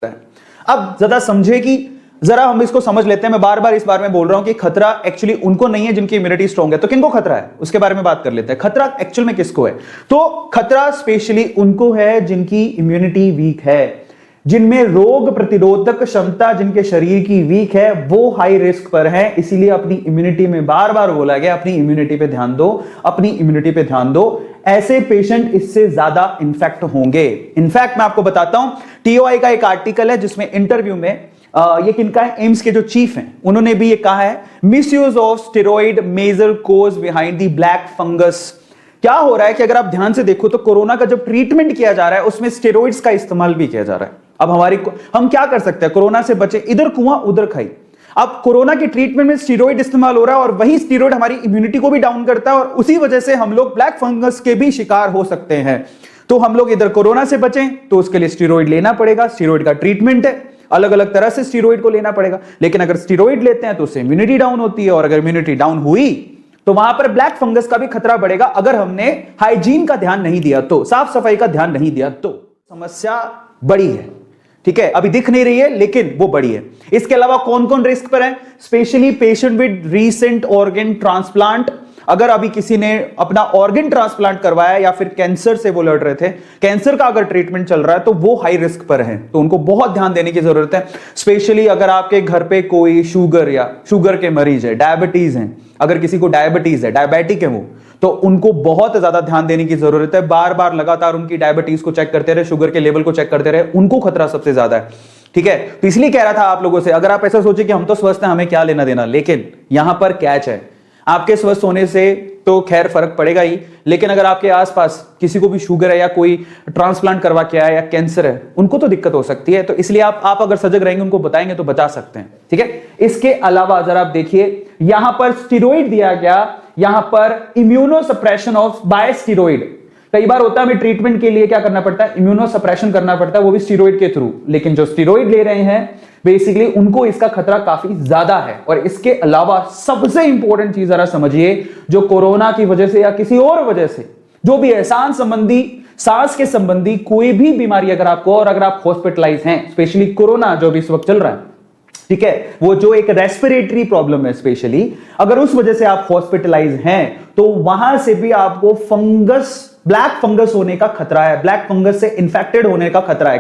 है। अब ज्यादा समझे कि जरा हम इसको समझ लेते हैं। मैं बार बार इस बारे में बोल रहा हूं कि खतरा एक्चुअली उनको नहीं है जिनकी इम्यूनिटी स्ट्रांग है। तो किनको खतरा है उसके बारे में बात कर लेते हैं। खतरा एक्चुअल में किसको है? तो खतरा स्पेशली उनको है जिनकी इम्यूनिटी वीक है, जिनमें रोग प्रतिरोधक क्षमता जिनके शरीर की वीक है, वो हाई रिस्क पर है। इसीलिए अपनी इम्यूनिटी में बार बार बोला गया अपनी इम्यूनिटी पे ध्यान दो, अपनी इम्यूनिटी पे ध्यान दो। ऐसे पेशेंट इससे ज्यादा इन्फेक्ट होंगे। इनफैक्ट मैं आपको बताता हूं, टीओआई का एक आर्टिकल है जिसमें इंटरव्यू में ये किनका है, एम्स के जो चीफ हैं उन्होंने भी ये कहा है, misuse of steroid major cause behind the black fungus. क्या हो रहा है कि अगर आप ध्यान से देखो तो कोरोना का जब ट्रीटमेंट किया जा रहा है उसमें स्टेरॉइड्स का इस्तेमाल भी किया जा रहा है। अब हम क्या कर सकते हैं, कोरोना से बचे, इधर कुआं उधर खाई। अब कोरोना के ट्रीटमेंट में स्टेरॉइड इस्तेमाल हो रहा है और वही स्टेरॉइड हमारी इम्यूनिटी को भी डाउन करता है और उसी वजह से हम लोग ब्लैक फंगस के भी शिकार हो सकते हैं। तो हम लोग इधर कोरोना से बचें तो उसके लिए स्टेरॉइड लेना पड़ेगा, स्टेरॉइड का ट्रीटमेंट है, अलग अलग तरह से स्टेरॉइड को लेना पड़ेगा। लेकिन अगर स्टेरॉइड लेते हैं तो उससे इम्यूनिटी डाउन होती है और अगर इम्यूनिटी डाउन हुई तो वहां पर ब्लैक फंगस का भी खतरा बढ़ेगा अगर हमने हाइजीन का ध्यान नहीं दिया तो, साफ सफाई का ध्यान नहीं दिया तो। समस्या बड़ी है, ठीक है, अभी दिख नहीं रही है लेकिन वो बड़ी है। इसके अलावा कौन कौन रिस्क पर है? Specially patient with recent organ transplant. अगर अभी किसी ने अपना ऑर्गन ट्रांसप्लांट करवाया या फिर कैंसर से वो लड़ रहे थे, कैंसर का अगर ट्रीटमेंट चल रहा है तो वो हाई रिस्क पर है, तो उनको बहुत ध्यान देने की जरूरत है। स्पेशली अगर आपके घर पे कोई शुगर या शुगर के मरीज है, डायबिटीज है, अगर किसी को डायबिटीज है, डायबिटिक है वो, तो उनको बहुत ज्यादा ध्यान देने की जरूरत है। बार बार लगातार उनकी डायबिटीज को चेक करते रहे, शुगर के लेवल को चेक करते रहे, उनको खतरा सबसे ज्यादा है, ठीक है। तो इसलिए कह रहा था आप लोगों से, अगर आप ऐसा सोचे कि हम तो स्वस्थ हैं हमें क्या लेना देना, लेकिन यहां पर कैच है, आपके स्वस्थ होने से तो खैर फर्क पड़ेगा ही, लेकिन अगर आपके आसपास किसी को भी शुगर है या कोई ट्रांसप्लांट करवा के आया या कैंसर है, उनको तो दिक्कत हो सकती है। तो इसलिए आप अगर सजग रहेंगे, उनको बताएंगे तो बचा सकते हैं, ठीक है। इसके अलावा जरा आप देखिए, यहां पर स्टेरॉइड दिया गया, यहां पर immunosuppression of by steroid. कई बार होता है हमें ट्रीटमेंट के लिए क्या करना पड़ता है, इम्यूनो सप्रेशन करना पड़ता है, वो भी स्टेरॉइड के थ्रू। लेकिन जो स्टेरॉइड ले रहे हैं बेसिकली उनको इसका खतरा काफी ज्यादा है। और इसके अलावा सबसे इंपॉर्टेंट चीज जरा समझिए, जो कोरोना की वजह से या किसी और वजह से जो भी है, सांस के संबंधी कोई भी बीमारी अगर आपको, और अगर आप हॉस्पिटलाइज हैं, स्पेशली कोरोना जो भी इस वक्त चल रहा है, ठीक है, वो जो एक रेस्पिरेटरी प्रॉब्लम है स्पेशली, अगर उस वजह से आप हॉस्पिटलाइज हैं तो वहां से भी आपको फंगस, ब्लैक फंगस होने का खतरा है, ब्लैक फंगस से इंफेक्टेड होने का खतरा है।